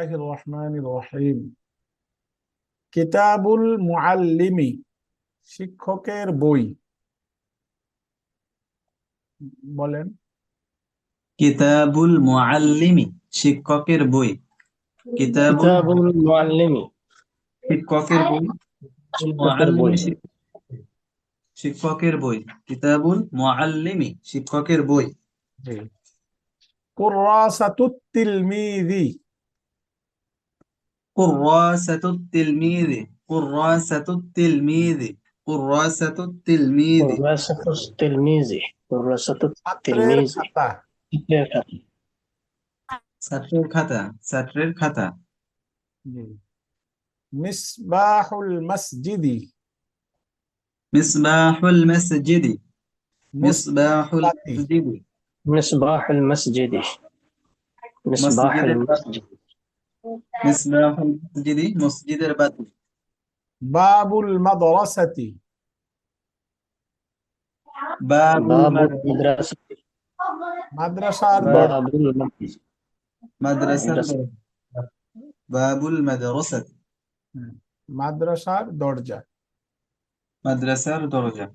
বিসমিল্লাহির রহমানির রহিম। কিতাবুল মুআল্লিমি, শিক্ষকের বই। বলেন। কিতাবুল মুআল্লিমি, শিক্ষকের বই। কিতাবুল কিতাবুল মুআল্লিমি, শিক্ষকের বই। শিক্ষকের বই। মুআল্লিমি শিক্ষকের বই। কিতাবুল মুআল্লিমি, শিক্ষকের বই। জি। কুররাসাতুত তিলমিযি, কুররাসাতুত তিলমিযি, কুররাসাতুত তিলমিযি, কুররাসাতুত তিলমিযি। কুররাসাতুত তিলমিজি, কুররাসাতুত ছাত্রের তিলমিজি, খাতা। ছাত্রের খাতা। ছাত্রের খাতা, ছাত্রের খাতা। জি। মিসবাহুল মসজিদি, মিসবাহুল মসজিদি, মিসবাহুল মুসবাতি। মসজিদি, মিসবাহুল মসজিদি, মিসবাহুল মসজিদের বাতি। মসজিদ। মিসবাহুল মসজিদি, মসজিদের বাতি। বাবুল মাদ্রাসাতি, বাবুল বাবুল মাদ্রাসা, মাদ্রাসাতি, মাদ্রাসার দরজা। বাবুল মাদ্রাসা। মাদ্রাসার দরজা। বাবুল মাদ্রাসাতি, হুম, মাদ্রাসার দরজা। মাদ্রাসার দরজা।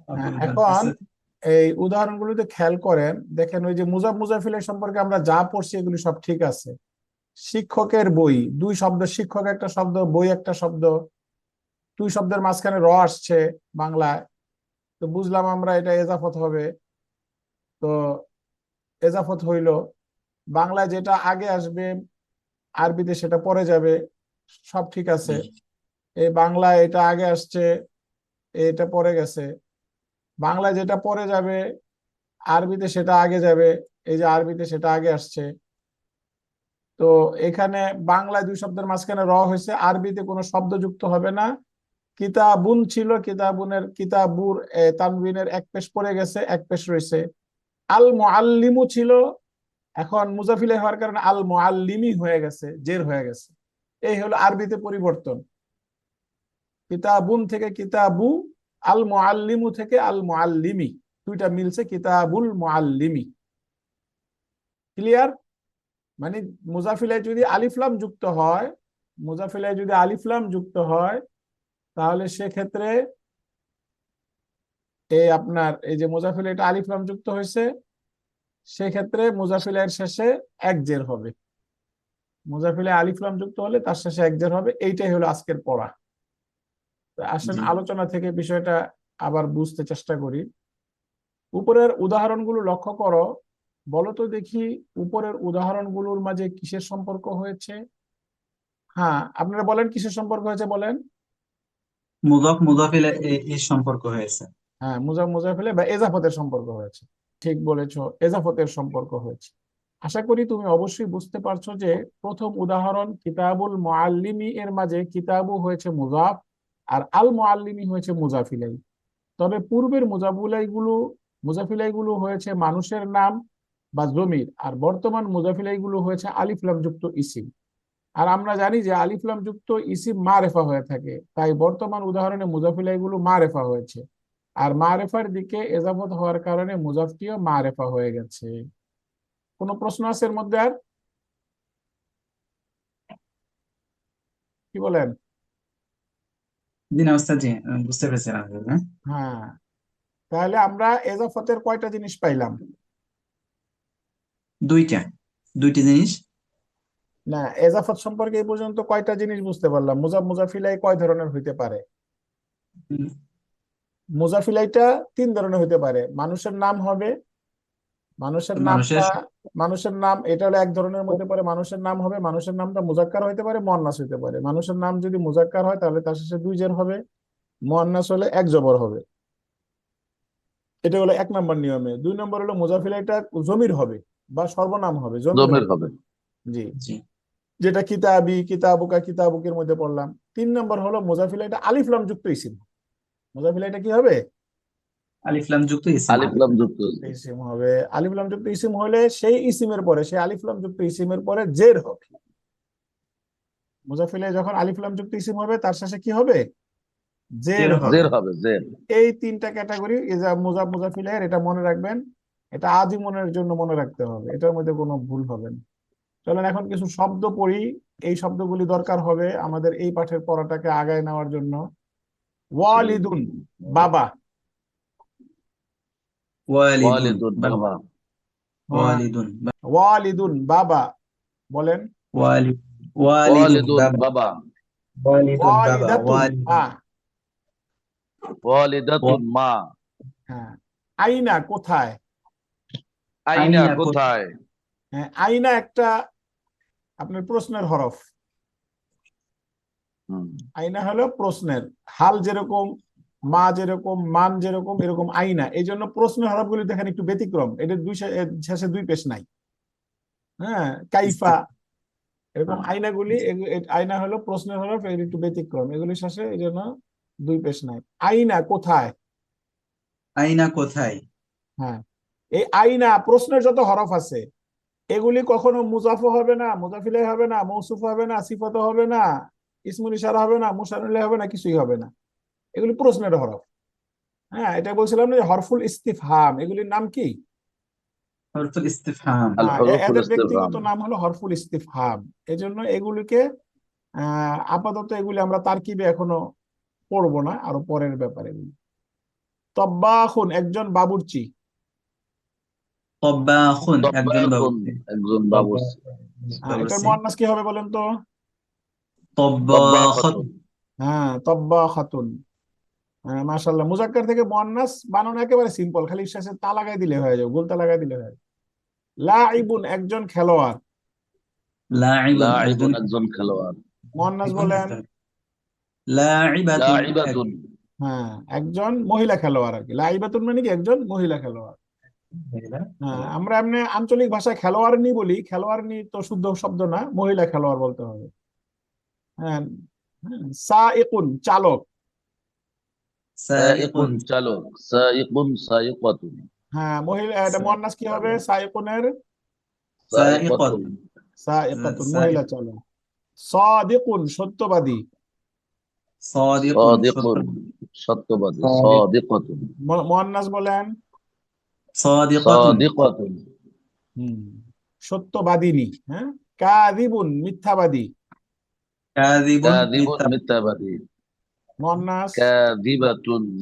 বাবুল এখন মাদ্রাসাতি। এই উদাহরণগুলোতে খেয়াল করেন, দেখেন ওই যে মুজাফ মুজাফিলের সম্পর্কে আমরা যা পড়ছি এগুলি সব ঠিক আছে। শিক্ষকের বই, দুই শব্দ, শিক্ষক একটা শব্দ, বই একটা শব্দ, দুই শব্দের মাঝখানে র আসছে বাংলায়, তো বুঝলাম আমরা এটা এজাফত হবে। তো এজাফত হইল, বাংলায় যেটা আগে আসবে আরবিতে সেটা পরে যাবে, সব ঠিক আছে। এই বাংলায় এটা আগে আসছে, এটা পরে গেছে। বাংলায় যেটা পরে যাবে আরবিতে সেটা আগে যাবে, এই যে আরবিতে সেটা আগে আসছে। তো এখানে বাংলায় দুই শব্দের মাঝখানে র হয়েছে, আরবিতে কোনো শব্দ যুক্ত হবে না। কিতাবুন ছিল, কিতাবুনের কিতাবুর তানবিনের এক পেশ পড়ে গেছে, এক পেশ রয়েছে। আল মুআল্লিমু ছিল, এখন মুজাফিলে হওয়ার কারণে আল মুআল্লিমি হয়ে গেছে, জের হয়ে গেছে। এই হলো আরবিতে পরিবর্তন। কিতাবুন থেকে কিতাবু, আল মুআল্লিমু থেকে আল মুআল্লিমি, দুইটা মিলছে কিতাবুল মুআল্লিমি। ক্লিয়ার? মানে মুজাফিলায় যদি আলিফলাম যুক্ত হয়, মুজাফিলায় যদি আলিফলাম যুক্ত হয়, তাহলে সেক্ষেত্রে এই আপনার এই যে মুজাফিলা এটা আলিফলাম যুক্ত হয়েছে, সেক্ষেত্রে মুজাফিলের শেষে এক জের হবে। মুজাফিলায় আলিফলাম যুক্ত হলে তার শেষে এক জের হবে। এইটাই হলো আজকের পড়া। তো আসেন জি। আলোচনা থেকে বিষয়টা আবার বুঝতে চেষ্টা করি। উপরের উদাহরণগুলো লক্ষ্য করো, বলো তো দেখি উপরের উদাহরণগুলোর মাঝে কিসের সম্পর্ক হয়েছে। হ্যাঁ, আপনারা বলেন কিসের সম্পর্ক হয়েছে বলেন। মুদাফ মুদাফিলে এর সম্পর্ক হয়েছে। হ্যাঁ, মুজাফিলে বা এজাফতের সম্পর্ক হয়েছে। ঠিক বলেছো, এজাফতের সম্পর্ক হয়েছে। আশা করি তুমি অবশ্যই বুঝতে পারছো যে প্রথম উদাহরণ কিতাবুল মুআল্লিমি এর মাঝে কিতাবু হয়েছে মুজাফ, আর আল মুআল্লিমি হয়েছে মুজাফিলাই। তবে পূর্বের মুজাফিলাই গুলো হয়েছে মানুষের নাম বা জমির, আর বর্তমান মুজাফিলাই গুলো হয়েছে আলিফ লাম যুক্ত ইসিম। আর আমরা জানি যে আলিফ লাম যুক্ত ইসিম মারেফা হয়ে থাকে, তাই বর্তমান উদাহরণে মুজাফিলাই গুলো মারেফা হয়েছে, আর মারেফার দিকে এজাফত হওয়ার কারণে মুজাফটিও মারেফা হয়ে গেছে। কোনো প্রশ্ন আছে এর মধ্যে আর? কি বলেন? জি না ওস্তাদ, জি বুঝতে পেরেছি আলহামদুলিল্লাহ। হ্যাঁ, তাহলে আমরা এজাফতের কয়টা জিনিস পাইলাম? দুইটা, দুইটি জিনিস। না, এজাফত সম্পর্কে এই পর্যন্ত কয়টা জিনিস বুঝতে পারলাম? মুজাফিলাই কয় ধরনের হইতে পারে? উম, মুজাফিলাইটা তিন ধরনের হইতে পারে। মানুষের নাম হবে, মানুষের মানুষের নামটা, মানুষের নাম এটা হলো এক ধরনের মধ্যে পড়ে। মানুষের নাম হবে, মানুষের নামটা মুজাক্কার হইতে পারে, মুয়ান্নাস হইতে পারে। মানুষের নাম যদি মুজাক্কার হয় তাহলে তার শেষে দুই জের হবে, মুয়ান্নাস হলে এক জবর হবে। এটা হলো এক নম্বর নিয়মে। দুই নম্বর হলো মুজাফিলাইটা জমির হবে বা সর্বনাম হবে, জমির জমির হবে। হবে। জি, জি। যেটা কিতাবি, কিতাবুকা, কিতাবুকের মধ্যে পড়লাম। তিন নম্বর হলো মুজাফিলাইটা আলিফ লাম যুক্ত ইসিম। মুজাফিলাইটা কি হবে? আলিফ লাম যুক্ত ইসিম। আলিফ লাম যুক্ত। ইসিম হবে। আলিফ লাম যুক্ত ইসিম হলে সেই ইসিমের পরে, সেই আলিফ লাম যুক্ত ইসিমের পরে জের হবে। মুজাফিলে যখন আলিফ লাম যুক্ত ইসিম হবে তার শেষে কি হবে? জের জের হবে। জের হবে, জের। এই তিনটা ক্যাটাগরি মুজাফিলের, এটা মনে রাখবেন। এটা আজীবনের জন্য মনে রাখতে হবে, এটার মধ্যে কোনো ভুল হবে না। চলেন এখন কিছু শব্দ পড়ি, এই শব্দগুলি দরকার হবে আমাদের এই পাঠের পড়াটাকে আগায় নেওয়ার জন্য। ওয়ালিদুন, বাবা। ওয়ালিদুন والد بابا হ্যাঁ, ওয়ালিদুন ওয়ালিদুন, বাবা। বলেন। ওয়ালিদ والد ওয়ালিদুন বাবা بابا ওয়ালিদুন বাবা ওয়ালিদাতুন, মা। والدة ما হ্যাঁ, আইনা, কোথায়। أين আইনা কোথায় হ্যাঁ, আইনা একটা আপনার প্রশ্নের হরফ। হুম, আইনা হলো প্রশ্নের, হাল যেরকম, মা যেরকম, মান যেরকম, এরকম আইনা। এই জন্য প্রশ্নের হরফগুলি দেখেন একটু ব্যতিক্রম, এদের শেষে দুই পেশ নাই। হ্যাঁ, কাইফা, এরকম আইনাগুলি আইনা হলো প্রশ্নের হরফ, এর একটু ব্যতিক্রম, এগুলি শেষে এই জন্য দুই পেশ নাই। আইনা, কোথায়। আইনা কোথায় হ্যাঁ, এই আইনা প্রশ্নের যত হরফ আছে এগুলি কখনো মুজাফ হবে না, মুজাফিলাই হবে না, মৌসুফ হবে না, সিফত হবে না, ইসমুল ইশারা হবে না, মুশারুল হবে না, কিছুই হবে না। এগুলি প্রশ্নের হরফ। হ্যাঁ, এটা বলছিলাম না যে হরফুল ইস্তিফহাম, এগুলির নাম কি? হরফুল ইস্তিফহাম الحروف এদের الاستفهام ব্যক্তিগত নাম হলো হরফুল ইস্তিফহাম। এজন্য এগুলিকে আপাতত এগুলি আমরা তারকিবে এখনো পড়বো না, আরো পরের ব্যাপারে এগুলি। তব্বাখুন, একজন বাবুর্চি। তব্বাখুন একজন طباخ বাবুর্চি একজন বাবুর্চি এটার মুয়ান্নাস কি হবে বলেন তো? তব্বাখাত طباخة হ্যাঁ, তব্বাখাতুন। মাশাআল্লাহ, মুজাক্কার থেকে মুয়ান্নাস বানানো একেবারে সিম্পল, খালি শেষে তা লাগাই দিলে হয়ে যাবে, গোলতা লাগাই দিলে হয়ে যাবে। লাইবুন, একজন খেলোয়াড়। লাইবুন لاعب একজন একজন খেলোয়াড় মুয়ান্নাস বলেন। লাইবাতুন لاعبة হ্যাঁ, একজন মহিলা খেলোয়াড় আর কি। লাইবাতুন মানে কি একজন মহিলা খেলোয়াড়। হ্যাঁ, আমরা এমনি আঞ্চলিক ভাষায় খেলোয়াড়নি বলি, খেলোয়াড়নি তো শুদ্ধ শব্দ না, মহিলা খেলোয়াড় বলতে হবে। হ্যাঁ, সাইকুন, চালক। سائق সাইকুন চালক سائق سائقة হ্যাঁ, মহিলা, এটা মুয়ান্নাস কি হবে সাইকুনের? سائقة সাইকাত সাইকাতুন, মহিলা চালক। সাদিকুন, সত্যবাদী। সাদিকুন صادق সত্যবাদী صادقة মুয়ান্নাস বলেন। সাদিকাতুন صادقة হুম, সত্যবাদিনী। হ্যাঁ, কাযিবুন, মিথ্যাবাদী। কাযিবুন كاذب মিথ্যাবাদী মুয়ান্নাস। كاذبة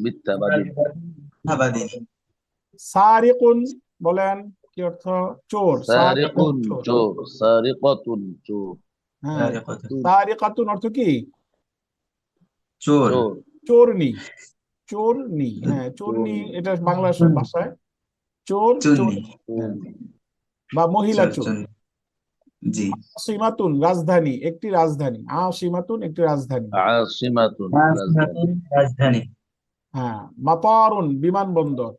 মিথ্যাবাদী মিথ্যাবাদী সারিকুন, বলেন কি অর্থ? চোর। সারিক সারিকুন, চোর। চোর সারিকাতুন চোর হ্যাঁ, সারিকাতুন সারিকাতুন অর্থ কি? চোর চোর চোরনি। চোরনি, হ্যাঁ, চোরনি, এটা বাংলা ভাষায় চোর, চোর। চুন্নি হ্যাঁ, বা মহিলা চোর চোর। চুন্নি জি আসিমাতুন, রাজধানী, একটি রাজধানী। আসিমাতুন, একটি রাজধানী। আসিমাতুন রাজধানী রাজধানী হ্যাঁ, মাতারুন, বিমানবন্দর।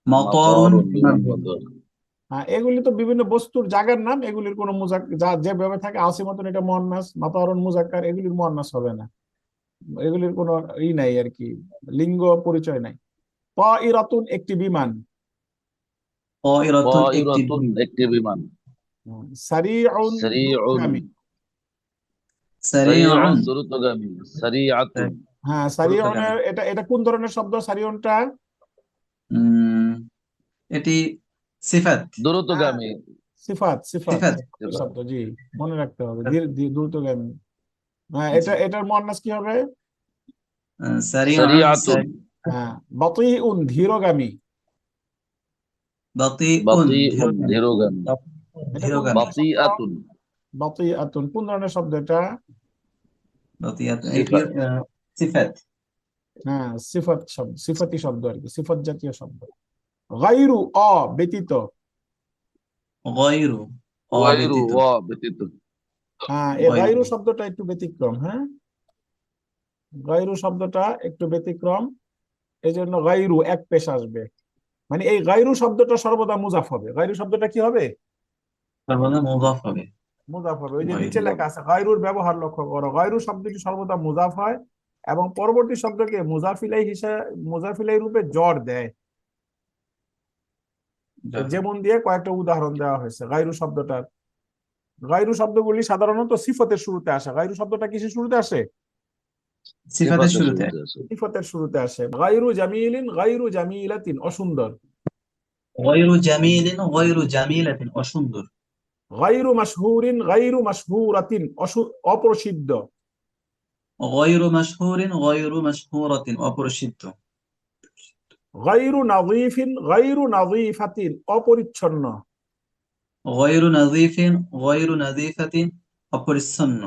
মাতারুন মাতারুন বিমানবন্দর হ্যাঁ, এগুলি তো বিভিন্ন বস্তুর জায়গার নাম, এগুলির কোনো যা যেভাবে থাকে। আসিমাতুন এটা মুয়ান্নাস, মাতারুন মুজাক্কার, এগুলির মুয়ান্নাস হবে না, এগুলির কোনো নাই আর কি, লিঙ্গ পরিচয় নাই। তাইরাতুন, একটি বিমান। তাইরাতুন একটি তাইরাতুন একটি বিমান সারিউন, সারিউন দ্রুতগামী। সারিউন সারিউন দ্রুতগামী সারিআতুন হ্যাঁ, দ্রুতগামী সারিউনের এটা এটা কোন ধরনের শব্দ সারিউনটা? উম এটি সিফাত হ্যাঁ, দ্রুতগামী সিফাত, সিফাত সিফাত শব্দ, জি, মনে রাখতে হবে, দ্রুতগামী। হ্যাঁ, এটার মুয়ান্নাস কি হবে? সারিউন সারিআতুন হ্যাঁ, বাতিউন, ধীরগামী। বাতিউন বাতিউন ধীরগামী এটা কোন ধীরগামী ধরনের শব্দ? বাতিআতুন বাতিআতুন কোন ধরনের শব্দ এটা? বাতিআতুন এটি সিফাত সিফাত হ্যাঁ, সিফাত শব্দ, সিফাতি শব্দ আর কি, সিফাত জাতীয় শব্দ। গায়রু, ব্যতীত। গায়রু গায়রু অব্যতীত ওয়া ব্যতীত হ্যাঁ, এই গায়রু গায়রু শব্দটা একটু ব্যতিক্রম। হ্যাঁ, গায়রু শব্দটা একটু ব্যতিক্রম, এই জন্য গায়রু এক পেশ আসবে। মানে এই গায়রু শব্দটা সর্বদা মুজাফ হবে। গায়রু শব্দটা কি হবে? সর্বদা মুযাফ হবে মুজাফ হবে। ওই যে গায়রু নিচে লেখা আছে গায়রুর ব্যবহার লক্ষ্য করো, গায়রু শব্দটি সর্বদা মুজাফ হয় এবং পরবর্তী শব্দকে মুজাফিলাই রূপে জড় দেয়। যেমন দিয়ে কয়েকটা উদাহরণ দেওয়া হয়েছে গায়রু শব্দটার। গায়রু শব্দগুলি সাধারণত সিফতের শুরুতে আসে। গায়রু শব্দটা কিসের শুরুতে আসে? সিফাতের সিফাতের শুরুতে শুরুতে আছে সিফতের শুরুতে আসে। গায়রু জামিলিন, গায়রু জামিলাতিন, অসুন্দর। গায়রু জামিলিন গায়রু জামিলাতিন অসুন্দর গায়রু মাশহুরিন গায়রু মাশহুরাতিন অপ্রসিদ্ধ। গয়রু মাশহুরিন গয়রু মাশহুরাতিন অপরিচিত। গায়রু নাযীফিন গায়রু নাযীফাতিন অপরিচ্ছন্ন। গয়রু নাযীফিন গয়রু নাযীফাতিন অপরিচ্ছন্ন।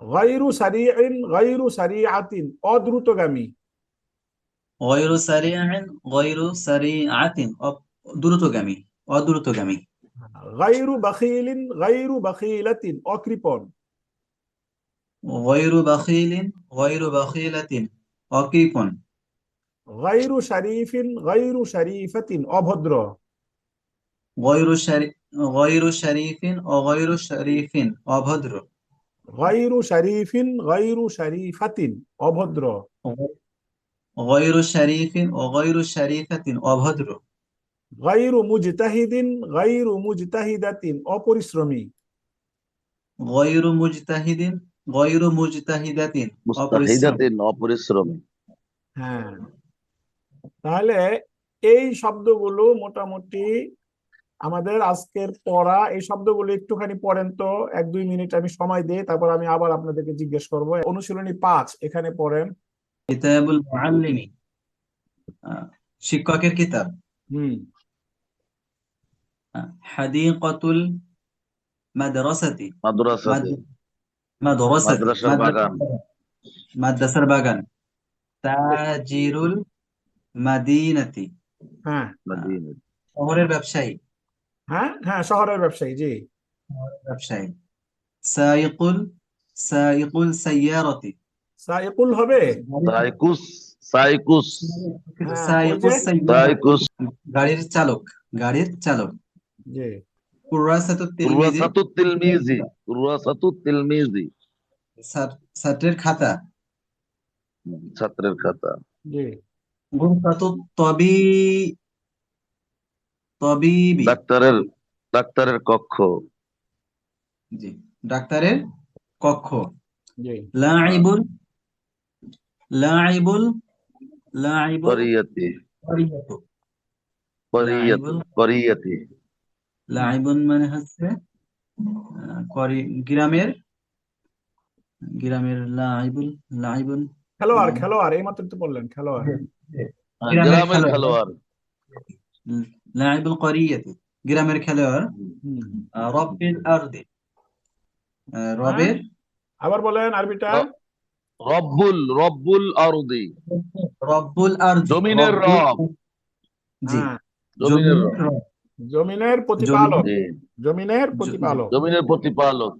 গায়রু সারিইন গায়রু সারিআতিন অদ্রুতগামী। গয়রু সারিআন গয়রু সারিআতিন দ্রুতগামী অদ্রুতগামী। গায়রু বাখিলিন গায়রু বাখিলাতিন অকৃপণ। গয়রু বাখিলিন গয়রু বাখিলাতিন অকৃপণ। গায়রু শারিফিন গায়রু শারিফাতিন অভদ্র। গয়রু শারি গয়রু শারিফিন অগয়রু শারিফিন অভদ্র। গায়রু শারিফিন গায়রু শারিফাতিন অভদ্র। গয়রু শারিফিন অগয়রু শারিফাতিন অভদ্র। গায়রু মুজতাহিদিন গায়রু মুজতাহিদাতিন অপরিশ্রমী। গয়রু মুজতাহিদিন গয়রু মুজতাহিদাতিন অপরিশ্রম। মুস্তাহিদাতিন অপরিশ্রমী। হ্যাঁ, তাহলে এই শব্দগুলো মোটামুটি আমাদের আজকের পড়া। এই শব্দগুলো একটুখানি পড়েন তো, 1-2 মিনিট আমি সময় দিই, তারপর আমি আবার আপনাদেরকে জিজ্ঞেস করব। অনুশীলনী 5 এখানে পড়েন। কিতাবুল মুআল্লিমি শিক্ষকের কিতাব। হুম হাদিকাতুল মাদ্রাসাতি মাদ্রাসাতে মাদ্রাসার বাগান। মাদ্রাসার বাগান। তাজিরুল মাদিনাতি হ্যাঁ মাদিনা। শহরের ব্যবসায়ী। হ্যাঁ হ্যাঁ, শহরের ব্যবসায়ী, জি। শহরের ব্যবসায়ী। সাইকুল সাইকুল সাইয়ারাতি সাইকুল হবে। সাইকুস সাইকুস হ্যাঁ, ওই যে, সাইকুস সাইয়ারাতি সাইকুস। গাড়ির চালক গাড়ির চালক। জি কুরাসাতুত তিলমিজি কুরওয়াসাতুত তিলমিজি কুরওয়াসাতুত তিলমিজি ছাত্রের খাতা। ছাত্রের খাতা। জি। গুরফাতুত তবিবি ডাক্তারের ডাক্তারের কক্ষ। জি ডাক্তারের কক্ষ। জি। লাইবুল লাইবুল লাইবুল করিয়াতি করিয়াতু করিয়াতি লাইবুল করিয়াতি লাইবুন মানে হচ্ছে গ্রামের গ্রামের লাইবুল লাইবুন খেলোয়াড় খেলোয়াড়, এইমাত্র তো বললেন খেলোয়াড়। গ্রামের গ্রামের খেলোয়াড়। খেলোয়াড়। লাইবুল করিয়াতু গ্রামের খেলোয়াড়। হুম। রব্বিল আরদি হ্যাঁ, রবের আবার বলেন আরবিটা। রব্বুল আরদি রব্বুল আরদি জমিনের রব। জি হ্যাঁ, জমিনের রব। রব। জমিনের প্রতিপালক। জি, জমিনের প্রতিপালক। জমিনের প্রতিপালক।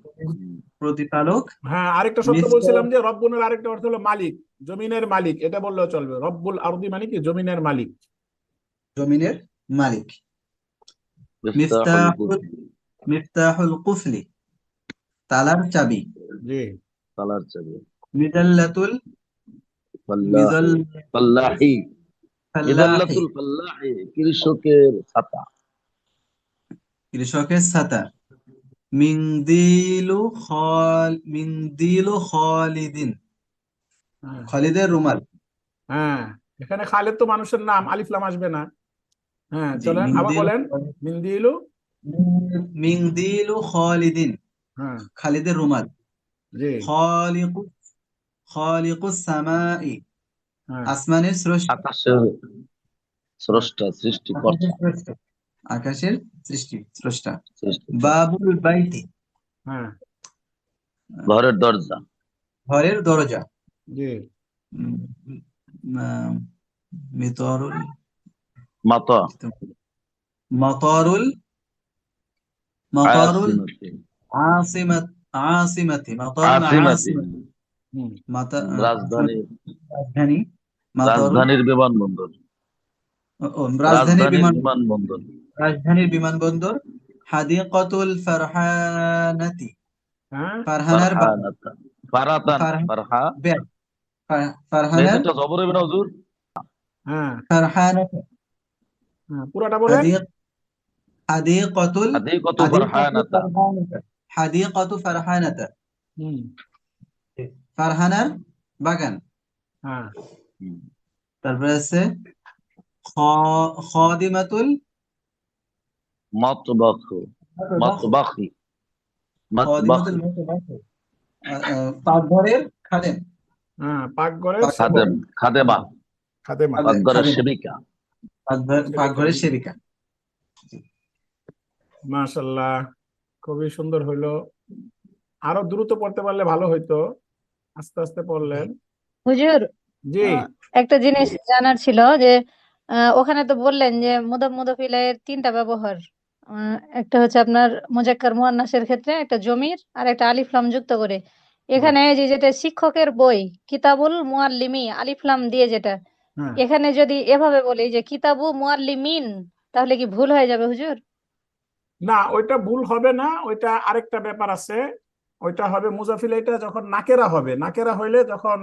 প্রতিপালক। হ্যাঁ, আরেকটা শব্দ মিস্টার বলছিলাম যে রব্বুনের আরেকটা অর্থ হলো মালিক, জমিনের মালিক, এটা বললেও চলবে। রব্বুল আরদি মানে কি? জমিনের মালিক। জমিনের মালিক। মিফতাহুল কুফর। মিফতাহুল কুফলি তালার চাবি। জি। তালার চাবি। মিজাল্লাতুল ফাল্লাহি ফাল্লাহি ফাল্লাহি মিজাল্লাতুল ফাল্লাহি কৃষকের ছাতা। কৃষকের ছাতা। মিন্দিলু খালিদিন হ্যাঁ খালিদের রুমাল। হ্যাঁ, এখানে খালেদ তো মানুষের নাম, আলিফ লাম আসবে না। হ্যাঁ, জি চলেন আবার বলেন। মিন্দিলু। মিন্দিলু খালিদিন হ্যাঁ, খালিদের রুমাল। জি। খালিকু খালিকুস সামাই হ্যাঁ, আসমানের স্রষ্টা। আকাশের স্রষ্টা আকাশের সৃষ্টিকর্তা। স্রষ্টা আকাশের স্রষ্টা। সৃষ্টিকর্তা। বাবুল বাইতি হ্যাঁ, ঘরের দরজা। ঘরের দরজা। জি। উম, আহ, মিতরুল মাতা মতরুল মতরুল আসিমাতি আসিমাত আসিমাতি মতরুল আসিমাতি আসিমাতি হুম। রাজধানী। রাজধানী মতরুল রাজধানীর বিমানবন্দর। রাজধানীর রাজধানীর বিমানবন্দর। রাজধানীর বিমানবন্দর। হাদিকাতুল ফারহানাতি হ্যাঁ, ফারহানার বাগান। ফারহানাতা ফারাতান ফারহা বেত ফারহানার বেতটা জবর হবে না হুজুর? হ্যাঁ, ফারহানাতি হ্যাঁ, পুরাটা বলেন। হাদিক হাদিকাতুল হাদিকাতু হাদিকাতু ফারহানাতা। ফারহানাতা হাদিকাতু ফারহানাতা হুম। ফারহানার বাগান। হ্যাঁ, তারপরে আছে খাদিমাতুল মাতবাখ مطبخي খাদিমাতুল مطبخي মুতবাখ পাকঘরের খাদেম হ্যাঁ, পাকঘরের সেবক, خادم خادمة খাদেমা। أقدر খাদেমা الشبكة পাকঘরের সেবিকা। মাশাল্লাহ, খুবই সুন্দর হইলো। আরো দ্রুত পড়তে পারলে ভালো হইতো, আস্তে আস্তে পড়লেন। হুজুর, জি, একটা জিনিস জানার ছিল যে ওখানে তো বললেন যে মুদাফ মুদাফ ইলাইহির তিনটা ব্যবহার। একটা হচ্ছে আপনার মুজাক্কার মুয়ান্নাসের ক্ষেত্রে, একটা জমির, আর একটা আলিফ লাম যুক্ত করে। এখানে যে যেটা শিক্ষকের বই, কিতাবুল মুআল্লিমি আলিফ লাম দিয়ে যেটা, হ্যাঁ। এখানে যদি এভাবে বলি যে কিতাবু মুআল্লিমিন, তাহলে কি ভুল হয়ে যাবে হুজুর? না, ওইটা ভুল হবে না, ওইটা আরেকটা ব্যাপার আছে। ওইটা হবে মুজাফিলাইটা যখন নাকেরা হবে, নাকেরা হইলে তখন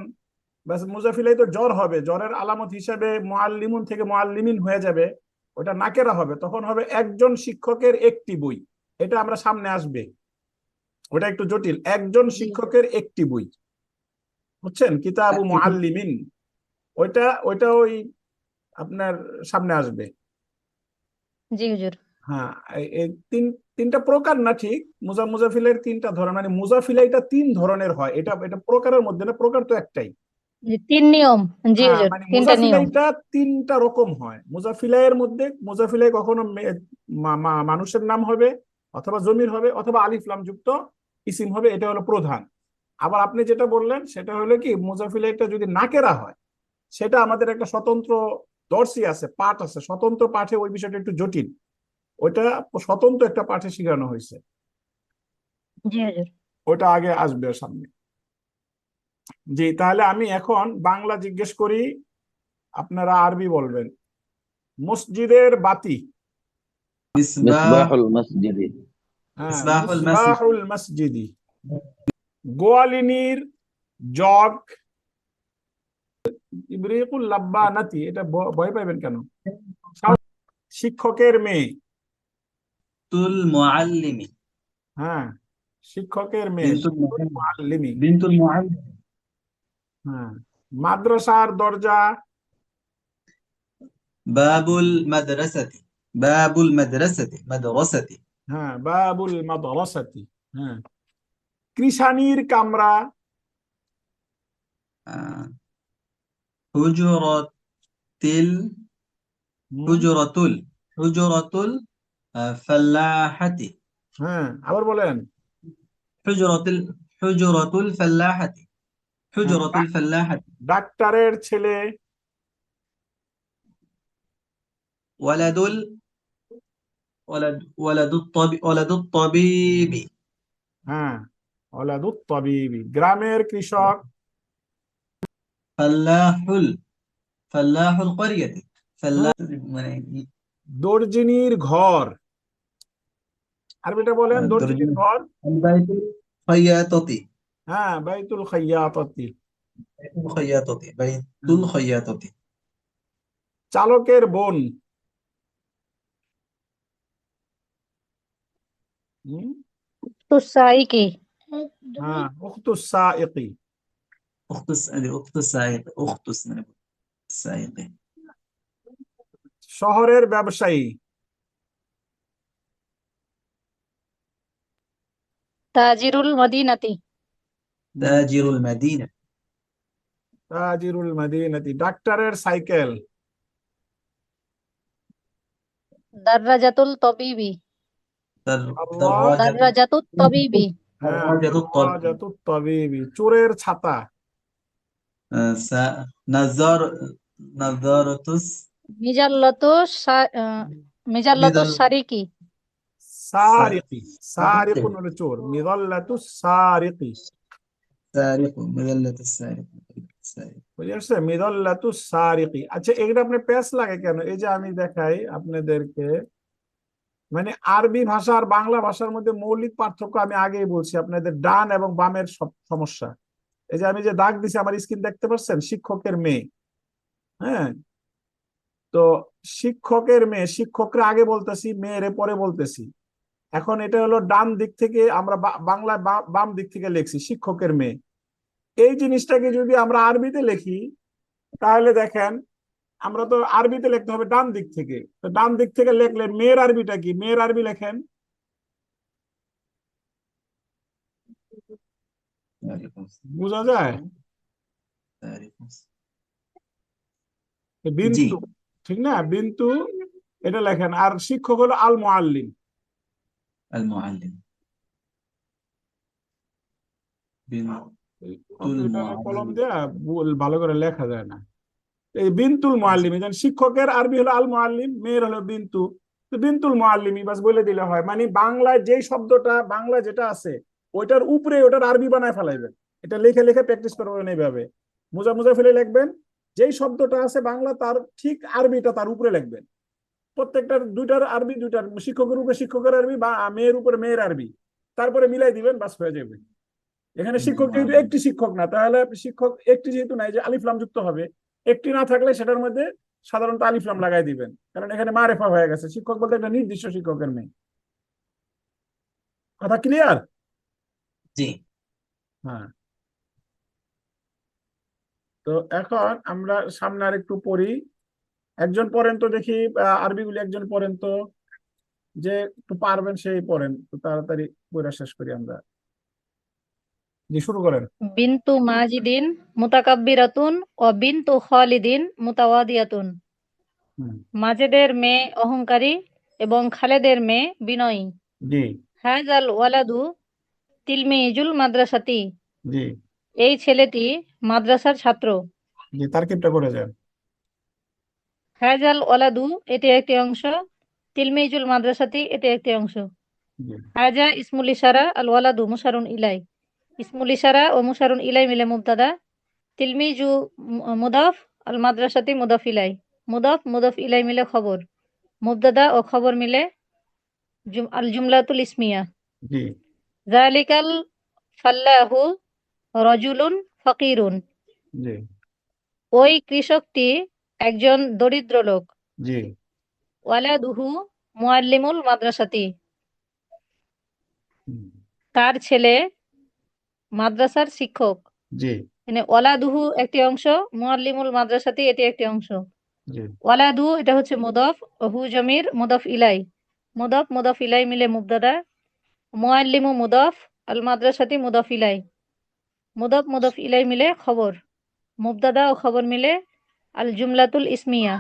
ব্যাস মুজাফিলাই তো জ্বর হবে, জ্বরের আলামত হিসেবে মুআল্লিমুন থেকে মুআল্লিমিন হয়ে যাবে। ওটা নাকেরা হবে, তখন হবে একজন শিক্ষকের একটি বই। এটা আমরা সামনে আসবে, ওটা একটু জটিল। একজন শিক্ষকের একটি বই, বুঝছেন, কিতাবু মুআল্লিমিন, ওইটা ওইটা ওই আপনার সামনে আসবে। জি হুজুর। হ্যাঁ, এই তিনটা প্রকার না, ঠিক মুজাফিলের তিনটা ধরন, মানে মুজাফিলাইটা তিন ধরনের হয়। এটা এটা প্রকারের মধ্যে না, প্রকার তো একটাই। যে তিন নিয়ম। জি হ্যাঁ, হুজুর, মানে তিনটা নিয়ম। মুজাফিলাইটা তিনটা রকম হয়। মুজাফিলাইয়ের মধ্যে মুজাফিলাই কখনো মানুষের নাম হবে, অথবা জমির হবে, অথবা আলিফ লাম যুক্ত ইসিম হবে, এটা হলো প্রধান। আবার আপনি যেটা বললেন সেটা হলো কি, মুজাফিলাইটা যদি নাকেরা হয়, সেটা আমাদের একটা স্বতন্ত্র দর্শী আছে, পাঠ আছে, স্বতন্ত্র পাঠে ওই বিষয়টা একটু জটিল। ওইটা স্বতন্ত্র একটা পাঠে শেখানো হয়েছে, জি হুজুর। ওটা আগে আসবে সামনে। জি, তাহলে আমি এখন বাংলা জিজ্ঞেস করি, আপনারা আরবি বলবেন। মসজিদের বাতি। মিসবাহ مصباح المسجد হ্যাঁ, মিসবাহুল মাসজিদ মিসবাহুল মসজিদি। গোয়ালিনীর জগ। ইবরিকুল লাব্বানাতি, এটা ভয় পাইবেন কেন? শিক্ষকের মেয়ে। তুল মুআল্লিমি হ্যাঁ, শিক্ষকের মেয়ে, বিনতুল মুআল্লিমি। বিনতুল মুআল্লিম হ্যাঁ, মাদ্রাসার দরজা। বাবুল মাদ্রাসাতি বাবুল মাদ্রাসাতি মাদ্রাসাতি হ্যাঁ, বাবুল মাদ্রাসাতি। হ্যাঁ, কৃষানির কামরা। আহ, হুজরাতিল হুম, হুজরাতুল হুজরাতুল ফাল্লাহাতি হ্যাঁ, আবার বলেন। হুজরাতুল হুজরাতুল ফাল্লাহাতি হ্যাঁ, হুজরাতুল ফাল্লাহাতি ডাক্তারের ছেলে। ওয়ালাদুল ওয়ালাদুত তাবিবি হ্যাঁ, ওলাদুত তাবিবি। গ্রামের কৃষক। ফাল্লাহুল ফাল্লাহুল ক্বরিয়াতি ফাল্লাহ মানে দর্জিনীর ঘর। আরবিটা বলেন, দর্জিনীর দর্জনী ঘর। বাইতুল খাইয়াতাতি হ্যাঁ, বাইতুল খাইয়াতাতি। বাইতুল খাইয়াতাতি চালকের বোন। হুম, তুসাইকি। হ্যাঁ, উখতুস সাইকি। أخت السائق মানে السائق শহরের ব্যবসায়ী। তাজিরুল মদিনাতি। تاجر المدينة তাজিরুল মদিনাতি। ডাক্তারের সাইকেল। দাররাজাতুল তবিবি। আল্লাহ। দাররাজাতুত তবিবি। হ্যাঁ, دراجة الطب দাররাজাতুত তাবিবি। চোরের ছাতা। نظار نظارة মিজাল্লাতু মিজাল্লাতু مدل সারিকি। সারিকি। সারিকুন হলো চোর, মিদাল্লাতুস সারিকি। سارق مذلة السارق বুঝে আসছে, মিদাল্লাতুস সারিকি। আচ্ছা, এটা আপনি প্যাচ লাগে কেন? এই যে আমি দেখাই আপনাদেরকে, মানে আরবি ভাষা আর বাংলা ভাষার মধ্যে মৌলিক পার্থক্য আমি আগেই বলছি আপনাদের, ডান এবং বামের সমস্যা। এই যে আমি যে দাগ দিছি, আমার স্ক্রিন দেখতে পাচ্ছেন, শিক্ষকের মেয়ে। হ্যাঁ, তো শিক্ষকের মেয়ে, শিক্ষকরা আগে বলতেছি, মেয়েরে পরে বলতেছি। এখন এটা হলো ডান দিক থেকে, আমরা বাংলা বাম দিক থেকে লিখছি শিক্ষকের মেয়ে। এই জিনিসটাকে যদি আমরা আরবিতে লিখি, তাহলে দেখেন, আমরা তো আরবিতে লিখতে হবে ডান দিক থেকে। তো ডান দিক থেকে লিখলে মেয়ের আরবিটা কি? মেয়ের আরবি লেখেন ওয়ালাইকুম আসসালাম। বোঝা যায়? ওয়ালাইকুম আসসালাম। তো জি, বিন্তু, ঠিক না? বিন্তু এটা লেখেন। আর শিক্ষক হলো আল মুআল্লিম। আল মুআল্লিম, বিনতুল কম্পিউটারের কলম মুআল্লিম। দেয়া ভালো করে লেখা যায় না। এই বিনতুল মুআল্লিম, যেন শিক্ষকের আরবি হলো আল মুআল্লিম, মেয়ের হলো বিন্তু। তো বিনতুল মুআল্লিমি বাস বলে দিলে হয়। মানে বাংলায় যেই শব্দটা, বাংলা যেটা আছে ওইটার উপরে ওটার আরবি বানায় ফেলাইবেন। এটা লিখে লিখে প্র্যাকটিস করবেন এইভাবে। মোজা মোজা ফেলে লিখবেন, যেই শব্দটা আছে বাংলা তার ঠিক আরবিটা তার উপরে লিখবেন। প্রত্যেকটার দুইটার আরবি, দুইটার শিক্ষকের উপরে শিক্ষকের আরবি বা মেয়ের উপরে মেয়ের আরবি, তারপরে মিলাই দিবেন, বাস হয়ে যাবে। এখানে শিক্ষক যেহেতু মুআল্লিম। একটি শিক্ষক না, তাহলে শিক্ষক একটি যেহেতু নাই, যে আলিফ লাম যুক্ত হবে, একটি না থাকলে সেটার মধ্যে সাধারণত আলিফ লাম লাগাই দিবেন, কারণ এখানে মারেফা হয়ে গেছে। শিক্ষক বলতে একটা নির্দিষ্ট শিক্ষকের মেয়ে। কথা ক্লিয়ার? জি, হ্যাঁ। তো এখন আমরা সামনে আর একটু পড়ি। একজন পড়েন তো দেখি, আরবিগুলি একজন পড়েন তো, যে একটু পারবেন সেই পড়েন তো, তাড়াতাড়ি পড়া শেষ করি আমরা। জি, শুরু করেন। বিন্তু মাজিদিন মুতাকাব্বিরাতুন ও বিন্তু খালিদিন মুতাওয়াদিয়াতুন। হুম। মাজেদের মেয়ে অহংকারী এবং খালেদের মেয়ে বিনয়ী। জি। হাজাল ওয়ালাদু তিলমিজুল মাদ্রাসাতি। জি। এই ছেলেটি মাদ্রাসার ছাত্র। জি, তারকিবটা করে যান। হাজাল ওয়ালাদু এটি একটি অংশ, তিলমিজুল মাদ্রাসাতি এটি একটি অংশ। জি। হাজা ইসমুল ইশারা, আল ওয়ালাদু মুশারুন ইলাই। ইসমুল ইশারা ও মুশারুন ইলাই মিলে মুবতাদা। তিলমিজু মুদাফ, আল মাদ্রাসাতি মুদাফ ইলাই। মুদাফ মুদাফ ইলাই মিলে খবর। মুবতাদা ও খবর মিলে আল জুমলাতুল ইসমিয়া। জি। যালিকাল ফাল্লাহু রাজুলুন ফাকিরুন। জি। ওই কৃষকটি একজন দরিদ্র লোক। জি। ওয়ালাদুহু মুআল্লিমুল মাদ্রাসাতি। হুম। তার ছেলে মাদ্রাসার শিক্ষক। জি। মানে ওয়ালাদুহু একটি অংশ, মুআল্লিমুল মাদ্রাসাতি এটি একটি অংশ। জি। ওয়ালাদু এটা হচ্ছে মুদাফ, হু জমির মুদাফ ইলাই। মুদাফ মুদাফ ইলাই মিলে মুবতাদা। মুআল্লিমু মুদাফ, আল মাদ্রাসাতি মুদাফ ইলাই। মুদাফ মুদাফ ইলাই মিলে খবর। মুবতাদা ও খবর মিলে আল জুমলাতুল ইসমিয়া।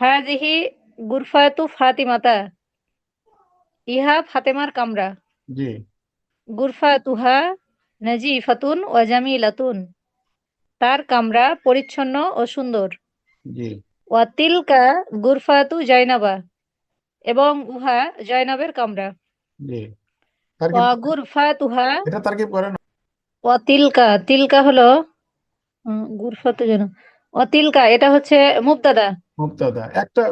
হাযিহি গুরফাতু ফাতিমাতা। ইহা ফাতেমার কামরা। জি। গুরফাতুহা নাজিফাতুন ওয়া জামিলাতুন। তার কামরা পরিচ্ছন্ন ও সুন্দর। জি। ওয়া তিলকা গুরফাতু জাইনাবা। এবং উহা জয়নবের কামরা। জি। তারকিব, ওয়া গুরফাতুহা, এটা তারকিব করেন। ওয়া তিলকা, তিলকা হলো গুরফাতু যেন, ওয়া তিলকা এটা হচ্ছে মুবতাদা। মুবতাদা একটা,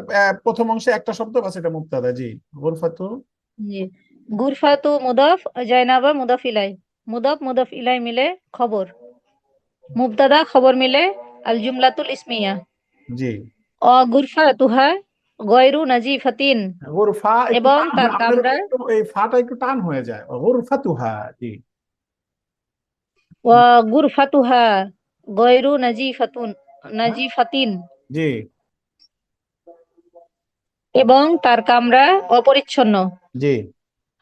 প্রথম অংশে একটা শব্দ, বাস এটা মুবতাদা। জি। গুরফাতু। জি। গুরফাতু মুদাফ, জাইনাবা মুদাফ ইলাই। মুদাফ মুদাফ ইলাই মিলে খবর। মুবতাদা খবর মিলে আল জুমলাতুল ইসমিয়া। জি। ও গুরফাতুহা গয়রু নাজিফাতিন। গুরফা একটু এবং টান তার হয়, আপনার কামরা। একটু এই ফাটা একটু টান হয়ে যায়। গুরফাতুহা। জি। ওয়া গুরফাতুহা গয়রু হ্যাঁ? নাজিফাতিন। জি। এবং তার কামরা অপরিচ্ছন্ন। জি।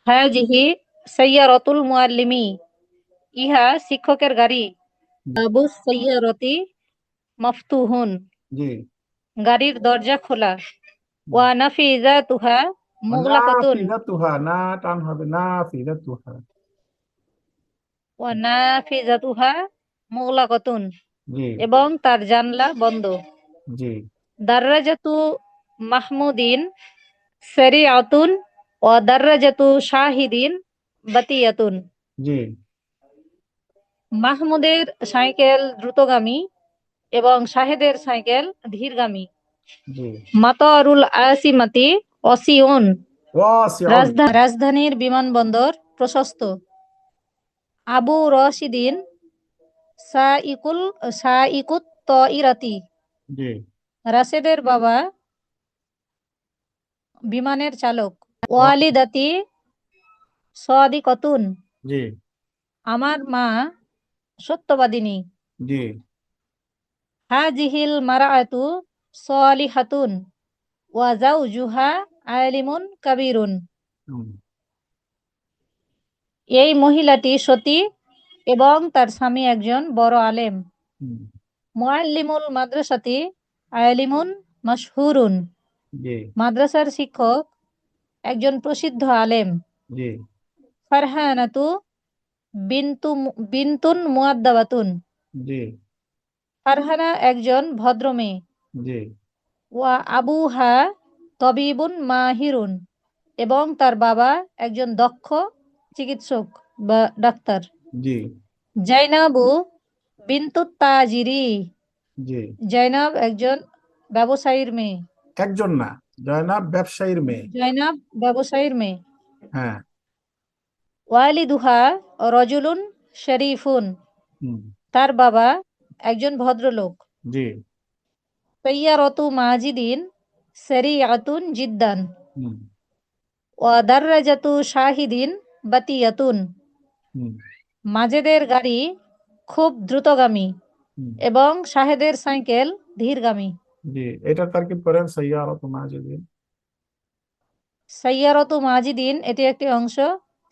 হাযিহি সাইয়ারাতুল মুআল্লিমি। ইহা শিক্ষকের গাড়ি। বাবুস সাইয়ারাতি মাফতুহুন। জি। গাড়ির দরজা খোলা। ওয়া নাফিজাতুহা না মুগলাকাতুন। ফিদাতুহা, না টান হবে, না ফিদাতুহা। ওয়া নাফিজাতুহা মুগলাকাতুন। জি। এবং তার জানলা বন্ধ। জি। দাররাজাতু মাহমুদিন সারিআতুন ওয়া দাররাজাতু শাহিদিন বাতিয়াতুন। জি। মাহমুদের সাইকেল দ্রুতগামী এবং শাহেদের সাইকেল ধীরগামী। জি। মাতারুল আসিমাতি অসিউন। ওয়াসিউন। রাজধানীর বিমানবন্দর প্রশস্ত। আবু রশিদিন সাইকুত তইরাতি। জি। রাশেদের বাবা বিমানের চালক। ওয়ালিদাতি সাদিকাতুন। জি। আমার মা সত্যবাদিনী। জি। হাজিহিল মারাআতু সালিহাতুন ওয়া জাওজুহা আলিমুন কাবীরুন। হুম। এই মহিলাটি সতী এবং তার স্বামী একজন বড় আলেম। হুম, মুআল্লিমুল মাদ্রাসাতি আলিমুন মাশহুরুন, জি মাদ্রাসার শিক্ষক একজন প্রসিদ্ধ আলেম। জি ফারহানাতু বিনতুন মুআদ্দাবাতুন, জি ফারহানা একজন ভদ্র মেয়ে। জি ওয়া আবুহা তবিবুন মাহিরুন, এবং তার বাবা একজন দক্ষ চিকিৎসক বা ডাক্তার। জি জাইনাবু বিনতুত তাজিরি, জি জাইনাব একজন ব্যবসায়ীর মেয়ে। একজন না, জয়নাব ব্যবসায়ীর মেয়ে। জাইনাব ব্যবসায়ীর মেয়ে। হ্যাঁ। ওয়ালিদুহা রজুলুন শরীফুন, হুম, তার বাবা একজন ভদ্রলোক। জি সাইয়ারতু মাজিদিন সারিআতুন জিদ্দান, হুম ওয়া দাররাজাতু শাহিদিন বাতিয়াতুন, হুম মাজেদের গাড়ি খুব দ্রুতগামী হুম এবং শাহেদের সাইকেল ধীরগামী। জি, এটা তারকিব করেন সাইয়ারাতু মাজিদিন। সাইয়ারতু মাজিদিন এটি একটি অংশ,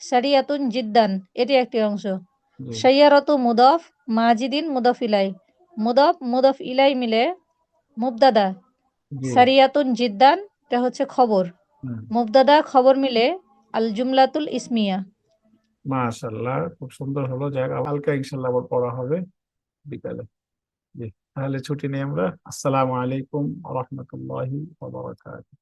সারিয়াতুন জিদ্দান এটি একটি অংশ। জি সাইয়ারতু মুদফ, মাজিদিন মুদফ ইলাই, মুদফ মুদফ ইলাই মিলে মুবদাদা। জি সারিয়াতুন জিদ্দান এটা হচ্ছে খবর, হুম, মুবদাদা খবর মিলে আল জুমলাতুল ইসমিয়া। মাশাআল্লাহ, খুব সুন্দর হলো। যাক, কালকে ইনশাআল্লাহ আবার পড়া হবে বিকালে। জি, তাহলে ছুটি নেই আমরা। আসসালামু আলাইকুম ওয়া রাহমাতুল্লাহি ওয়া বারাকাতুহু।